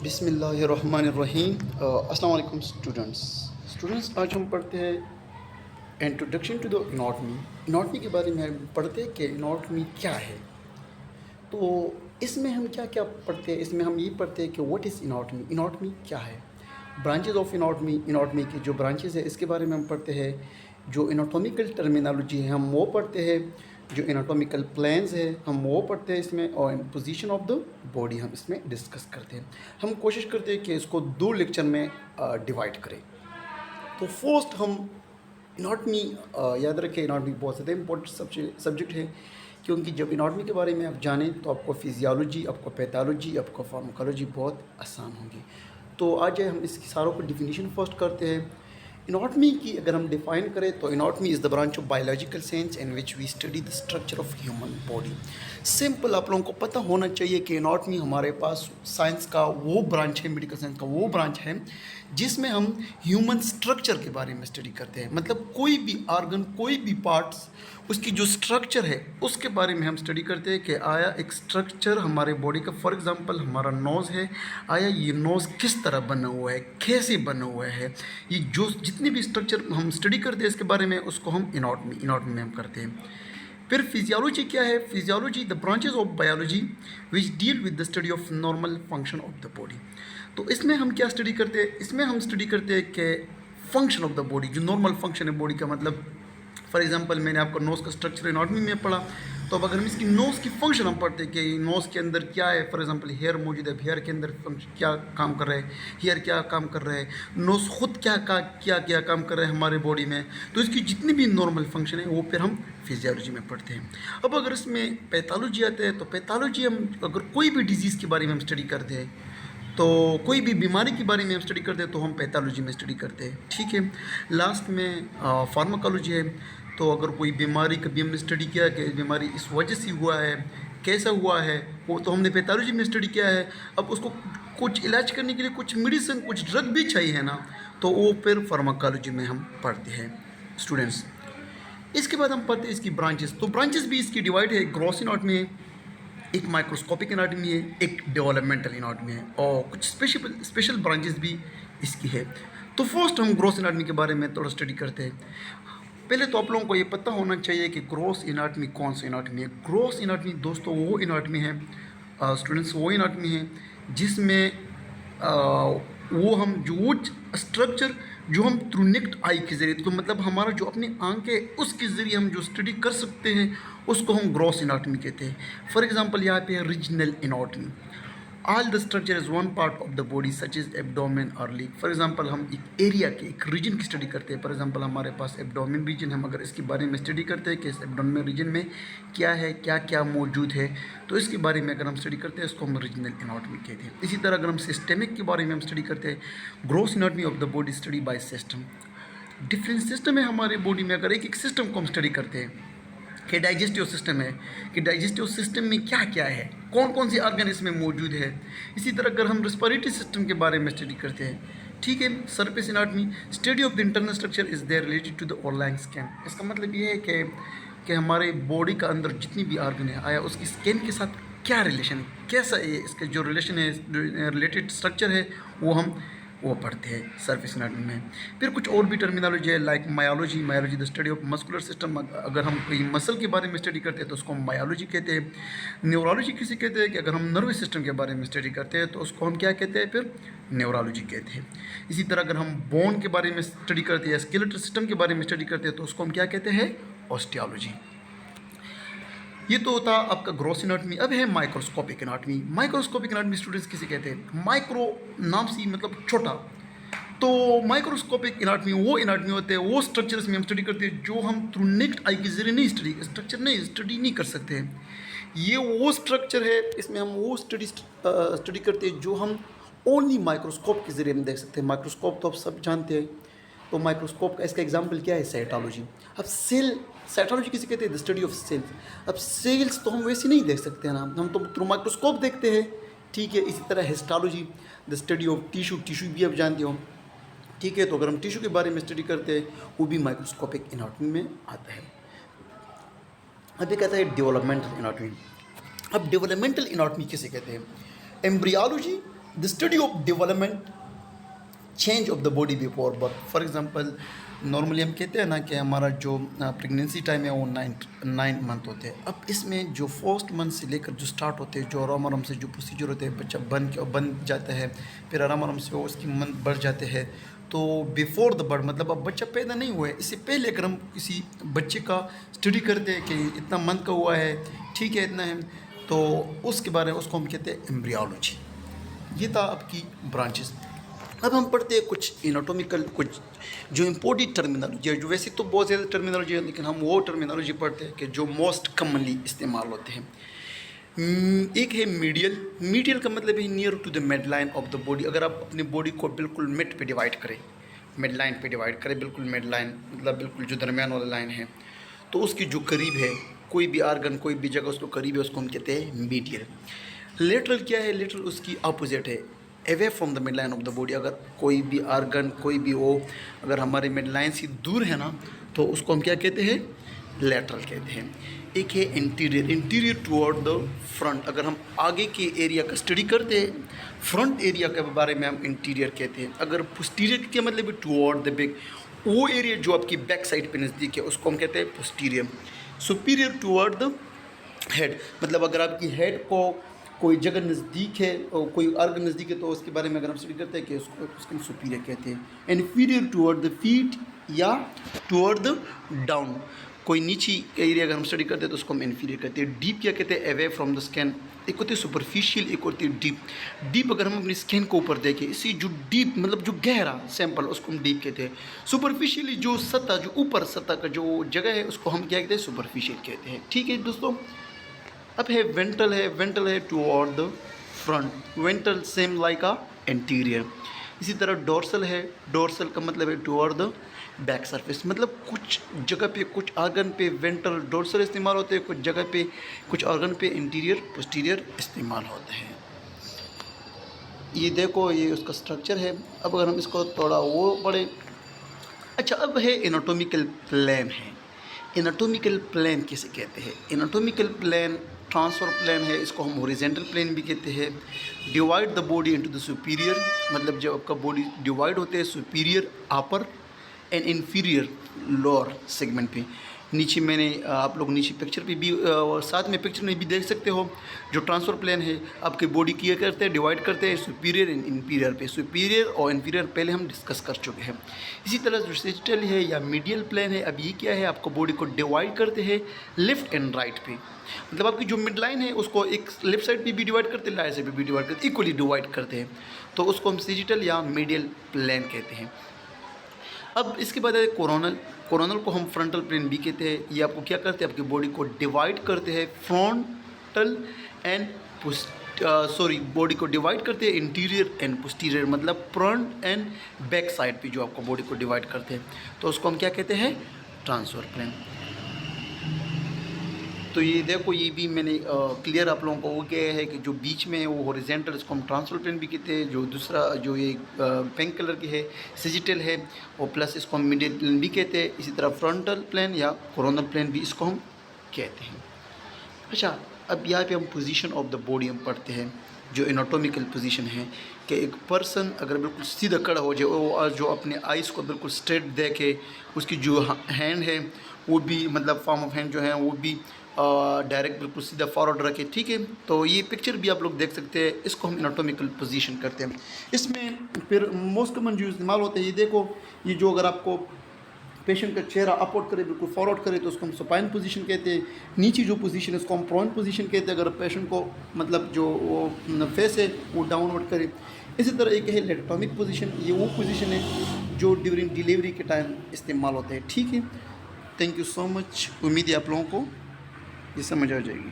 बिस्मिल्लाहिर्रहमानिर्रहीम। अस्सलाम वालेकुम स्टूडेंट्स, आज हम पढ़ते हैं इंट्रोडक्शन टू द इनॉटमी। इनॉटमी के बारे में हम पढ़ते हैं कि इनॉटमी क्या है। तो इसमें हम क्या क्या पढ़ते हैं, इसमें हम ये पढ़ते हैं कि व्हाट इज़ इनॉटमी, इनॉटमी क्या है, ब्रांचेज ऑफ इनॉटमी, इनॉटमी की जो ब्रांचेज है इसके बारे में हम पढ़ते हैं। जो इनाटॉमिकल टर्मिनोलॉजी है हम वो पढ़ते हैं। जो इनाटॉमिकल प्लान्स है हम वो पढ़ते हैं इसमें। और पोजीशन ऑफ द बॉडी हम इसमें डिस्कस करते हैं। हम कोशिश करते हैं कि इसको 2 लेक्चर में डिवाइड करें। तो फर्स्ट हम इनाटमी, याद रखें इनाटमी बहुत ज़्यादा इंपॉर्टेंट सब्जेक्ट है, क्योंकि जब इनाटमी के बारे में आप जानें तो आपको फिजियोलॉजी, आपको पैथोलॉजी, आपको फार्माकोलॉजी बहुत आसान होंगी। तो आज हम इसकी सारों को डिफिनीशन फर्स्ट करते हैं। इनॉटमी की अगर हम डिफ़ाइन करें तो anatomy is the branch of biological science in which we study the structure of human body. Simple आप लोगों को पता होना चाहिए कि इनॉटमी हमारे पास साइंस का वो ब्रांच है, मेडिकल साइंस का वो ब्रांच है जिसमें हम ह्यूमन स्ट्रक्चर के बारे में स्टडी करते हैं। मतलब कोई भी आर्गन, कोई भी पार्ट्स, उसकी जो स्ट्रक्चर है उसके बारे में हम स्टडी करते हैं कि आया एक स्ट्रक्चर हमारे बॉडी का, फॉर एग्जांपल हमारा नोज़ है, आया ये नोज़ किस तरह बना हुआ है, कैसे बना हुआ है, ये जो जितनी भी स्ट्रक्चर हम स्टडी करते हैं इसके बारे में उसको हम इनॉटमी में हम करते हैं। फिर फिजियोलॉजी क्या है? Physiology the branches of biology which deal with the study of normal function of the body. तो इसमें हम क्या स्टडी करते हैं? इसमें हम स्टडी करते हैं कि फंक्शन ऑफ द बॉडी, जो नॉर्मल फंक्शन है बॉडी का, मतलब फॉर एग्जांपल मैंने आपको नोज़ का स्ट्रक्चर एनाटॉमी में पढ़ा, तो अब अगर हम इसकी नोज़ की फंक्शन हम पढ़ते हैं कि नोज़ के अंदर क्या है, फॉर एग्जांपल हेयर मौजूद है, हेयर के अंदर क्या काम कर रहा है, हेयर क्या काम कर रहा है, नोज़ खुद क्या क्या काम कर रहा है हमारे बॉडी में, तो इसकी जितनी भी नॉर्मल फंक्शन है वो फिर हम फिजियोलॉजी में पढ़ते हैं। अब अगर इसमें पैथोलॉजी आते हैं तो पैथोलॉजी हम अगर कोई भी डिजीज़ के बारे में हम स्टडी करते हैं, तो कोई भी बीमारी के बारे में हम स्टडी करते हैं तो हम पैथोलॉजी में स्टडी करते हैं, ठीक है। लास्ट में फार्माकोलॉजी है। तो अगर कोई बीमारी कभी हमने स्टडी किया कि बीमारी इस वजह से हुआ है, कैसा हुआ है, वो तो हमने पैथोलॉजी में स्टडी किया है। अब उसको कुछ इलाज करने के लिए कुछ मेडिसिन, कुछ ड्रग भी चाहिए है ना, तो वो फिर फार्माकोलॉजी में हम पढ़ते हैं स्टूडेंट्स। इसके बाद हम पढ़ते हैं इसकी ब्रांचेस। तो ब्रांचेस भी इसकी डिवाइड है, ग्रॉस एनाटॉमी है, एक माइक्रोस्कोपिक एनाटॉमी है, एक डेवलपमेंटल एनाटॉमी है, और कुछ स्पेशल ब्रांचेस भी इसकी है। तो फर्स्ट हम ग्रॉस एनाटॉमी के बारे में थोड़ा स्टडी करते हैं। पहले तो आप लोगों को ये पता होना चाहिए कि ग्रॉस एनाटॉमी कौन सी एनाटॉमी है। ग्रॉस एनाटॉमी दोस्तों वो एनाटॉमी है, स्टूडेंट्स, वो एनाटॉमी है जिसमें वो हम जो स्ट्रक्चर जो हम थ्रू नेक्ड आई के ज़रिए, तो मतलब हमारा जो अपनी आंखें है उसके ज़रिए हम जो स्टडी कर सकते हैं उसको हम ग्रॉस एनाटॉमी कहते हैं। फॉर एग्जांपल यहाँ पे है regional anatomy. All the structure is one part of the body such is abdomen और लीग। फॉर एग्जांपल हम एक एरिया के, एक रीजन की स्टडी करते हैं। फॉर एग्जांपल हमारे पास एब्डोमेन रीजन, हम अगर इसके बारे में स्टडी करते हैं कि इस एब्डोमेन रीजन में क्या है, क्या क्या मौजूद है, तो इसके बारे में अगर हम स्टडी करते हैं इसको हम रीजनल एनाटॉमी कहते हैं। इसी तरह अगर हम सिस्टमिक के बारे में हम स्टडी करते हैं, gross anatomy of the body study by system. Different system है हमारे बॉडी में, अगर एक एक सिस्टम को हम स्टडी करते हैं कि डाइजेस्टिव सिस्टम है, कि डाइजेस्टिव सिस्टम में क्या क्या है, कौन कौन से ऑर्गन इसमें मौजूद है। इसी तरह अगर हम रेस्पिरेटरी सिस्टम के बारे में स्टडी करते हैं, ठीक है। Surface anatomy study of the internal structure is there related to the overlying skin. इसका मतलब ये है कि हमारे बॉडी का अंदर जितनी भी ऑर्गन है, आया उसकी स्किन के साथ क्या रिलेशन है, कैसा है, इसके जो रिलेशन है, रिलेटेड स्ट्रक्चर है, वो पढ़ते हैं सरफेस एनाटॉमी में। फिर कुछ और भी टर्मिनोलॉजी है like myology the study of muscular system. अगर हम कोई मसल के बारे में स्टडी करते हैं तो उसको हम मायोलॉजी कहते हैं। न्यूरोलॉजी किसे कहते हैं कि अगर हम नर्वस सिस्टम के बारे में स्टडी करते हैं तो उसको हम क्या कहते हैं, फिर न्यूरोलॉजी कहते हैं। इसी तरह अगर हम बोन के बारे में स्टडी करते हैं, स्केलेटल सिस्टम के बारे में स्टडी करते हैं तो उसको हम क्या कहते हैं, ऑस्टियोलॉजी। ये तो होता आपका ग्रॉस एनाटॉमी। अब है microscopic anatomy. Microscopic anatomy students किसे कहते हैं? माइक्रो नाम से मतलब छोटा। तो माइक्रोस्कोपिक एनाटॉमी वो एनाटॉमी होते हैं, वो स्ट्रक्चर्स में हम स्टडी करते हैं जो हम थ्रू नेक्ड आई के जरिए नहीं स्टडी नहीं कर सकते हैं। ये वो स्ट्रक्चर है, इसमें हम वो स्टडी करते हैं जो हम ओनली माइक्रोस्कोप के ज़रिए हम देख सकते हैं। माइक्रोस्कोप तो आप सब जानते हैं। तो माइक्रोस्कोप का इसका एग्जांपल क्या है? साइटोलॉजी। अब साइटोलॉजी किसे कहते हैं? The study of cells. अब सेल्स तो हम वैसे नहीं देख सकते हैं ना, हम तो थ्रू माइक्रोस्कोप देखते हैं, ठीक है। इसी तरह histology the study of tissue भी आप जानते हो, ठीक है। तो अगर हम टिश्यू के बारे में स्टडी करते हैं वो भी माइक्रोस्कोपिक एनाटॉमी में आता है। अब ये कहता है डेवलपमेंटल एनाटॉमी। अब डेवलपमेंटल एनाटॉमी किसे कहते हैं? Embryology the study of development change of the body before birth. For example normally हम कहते हैं ना कि हमारा जो प्रेगनेंसी टाइम है वो 9 मंथ होते हैं। अब इसमें जो फर्स्ट मंथ से लेकर जो स्टार्ट होते हैं, जो आराम से जो प्रोसीजर होते हैं, बच्चा बन जाता है, फिर आराम से वो उसकी मंथ बढ़ जाते हैं। तो बिफोर द बर्थ मतलब अब बच्चा पैदा नहीं हुआ है, इससे पहले अगर हम किसी बच्चे का स्टडी करते हैं कि इतना मंथ का हुआ है, ठीक है इतना है, तो उसके बारे में उसको हम कहते हैं एम्ब्रियोलॉजी। ये था आपकी ब्रांचेस। अब हम पढ़ते हैं कुछ एनाटॉमिकल, कुछ जो इम्पोर्टेंट टर्मिनोलॉजी है, जो वैसे तो बहुत ज़्यादा टर्मिनोलॉजी है, लेकिन हम वो टर्मिनोलॉजी पढ़ते हैं कि जो मोस्ट कॉमनली इस्तेमाल होते हैं। एक है मीडियल का मतलब है near to the midline of the body. अगर आप अपनी बॉडी को बिल्कुल मिड पे डिवाइड करें, मिड लाइन पे डिवाइड करें, बिल्कुल मिड लाइन मतलब बिल्कुल जो दरमियान वाला लाइन है, तो उसकी जो करीब है, कोई भी आर्गन कोई भी जगह उसको करीब है, उसको हम कहते हैं मीडियल। लेटरल क्या है? लेटरल उसकी अपोजिट है, away from the midline of the body. अगर कोई भी आर्गन कोई भी हो अगर हमारे मिड लाइन से दूर है ना, तो उसको हम क्या कहते हैं? लेटरल कहते हैं। एक है इंटीरियर टुवर्ड द फ्रंट। अगर हम आगे के एरिया का स्टडी करते हैं, फ्रंट एरिया के बारे में हम इंटीरियर कहते हैं। अगर पोस्टीरियर क्या मतलब है? टुवर्ड द बैक, वो एरिया जो आपकी बैक साइड पे नज़दीक है उसको हम कहते हैं posterior. Superior toward the head, मतलब अगर आपकी हेड को कोई जगह नज़दीक है और कोई आर्गन नज़दीक है, तो उसके बारे में अगर हम स्टडी करते हैं कि उसको हम सुपीरियर कहते हैं। इन्फीरियर टुवर्ड द फीट या टुवर्ड द डाउन, कोई नीची एरिया अगर हम स्टडी करते हैं तो उसको हम इन्फीरियर कहते हैं। डीप क्या कहते हैं? Away from the skin. एक होती है सुपरफिशियल, एक होती है डीप। डीप अगर हम अपनी स्किन को ऊपर देखें, इसी जो डीप मतलब जो गहरा सैंपल, उसको हम डीप कहते हैं। सुपरफिशियली जो सतह, जो ऊपर सतह का जो जगह है, उसको हम क्या कहते हैं? सुपरफिशियल कहते हैं। ठीक है दोस्तों। अब है वेंट्रल है toward the front. Ventral same like a anterior. इसी तरह डोर्सल है, डोर्सल का मतलब है टुवर्ड द बैक सरफेस। मतलब कुछ जगह पे, कुछ आर्गन पे वेंट्रल डोर्सल इस्तेमाल होते हैं, कुछ जगह पे, कुछ आर्गन पे इंटीरियर पोस्टीरियर इस्तेमाल होते हैं। ये देखो, ये उसका स्ट्रक्चर है। अब अगर हम इसको थोड़ा वो पढ़ें, अच्छा अब है एनाटॉमिकल प्लेन है। एनाटॉमिकल प्लेन किसे कहते हैं? एनाटॉमिकल प्लेन ट्रांसफर प्लेन है, इसको हम हॉरिजॉन्टल प्लेन भी कहते हैं। Divide the body into the superior, मतलब जब आपका बॉडी डिवाइड होते हैं superior upper and inferior lower segment पे। नीचे मैंने आप लोग नीचे पिक्चर पे भी साथ में पिक्चर में भी देख सकते हो, जो ट्रांसफर प्लेन है आपकी बॉडी किया करते हैं, डिवाइड करते हैं सुपीरियर एंड इन्फीरियर पे। सुपीरियर और इन्फीरियर पहले हम डिस्कस कर चुके हैं। इसी तरह जो सेजिटल है या मीडियल प्लेन है, अब ये क्या है? आपको बॉडी को डिवाइड करते हैं लेफ्ट एंड राइट पे। मतलब आपकी जो मिड लाइन है उसको एक लेफ्ट साइड पे भी डिवाइड करते हैं, राइट साइड पे भी डिवाइड करते हैं, इक्वली डिवाइड करते हैं, तो उसको हम सेजिटल या मीडियल प्लेन कहते हैं। अब इसके बाद है कोरोनल को हम फ्रंटल प्लेन भी कहते हैं। ये आपको क्या करते हैं? आपकी बॉडी को डिवाइड करते हैं फ्रंटल एंड बॉडी को डिवाइड करते हैं इंटीरियर एंड पोस्टीरियर, मतलब फ्रंट एंड बैक साइड पे जो आपको बॉडी को डिवाइड करते हैं, तो उसको हम क्या कहते हैं? Transfer plane. तो ये देखो, ये भी मैंने क्लियर आप लोगों को हो गया है कि जो बीच में है वो हॉरिजॉन्टल, इसको हम ट्रांसफर प्लेन भी कहते हैं। जो दूसरा जो ये पिंक कलर की है सेजिटल है, और प्लस इसको हम मिडिल प्लेन भी कहते हैं। इसी तरह फ्रंटल प्लेन या कोरोनल प्लेन भी इसको हम कहते हैं। अच्छा, अब यहाँ पे हम पोजीशन ऑफ द बॉडी हम पढ़ते हैं, जो एनाटॉमिकल पोजीशन है कि एक पर्सन अगर बिल्कुल सीधा खड़ा हो जाए और जो अपने आइज़ को बिल्कुल स्ट्रेट देखे, उसकी जो हैंड है वो भी मतलब फॉर्म ऑफ हैंड जो है वो भी डायरेक्ट बिल्कुल सीधा फॉरवर्ड रखे। ठीक है, तो ये पिक्चर भी आप लोग देख सकते हैं, इसको हम एनाटॉमिकल पोजीशन करते हैं। इसमें फिर मोस्ट कॉमन जो इस्तेमाल होते हैं, ये देखो, ये जो अगर आपको पेशेंट का चेहरा अपवर्ड करे, बिल्कुल फॉरवर्ड करे, तो उसको हम सुपाइन पोजीशन कहते हैं। नीचे जो पोजीशन है उसको हम प्रोन पोजीशन कहते हैं, अगर पेशेंट को मतलब जो वो फेस है वो डाउनवर्ड करे। इसी तरह एक है एनाटॉमिक पोजीशन, ये वो पोजीशन है जो ड्यूरिंग डिलीवरी के टाइम इस्तेमाल होते हैं। ठीक है, थैंक यू सो मच। उम्मीद है आप लोगों को ये समझ आ जाएगी।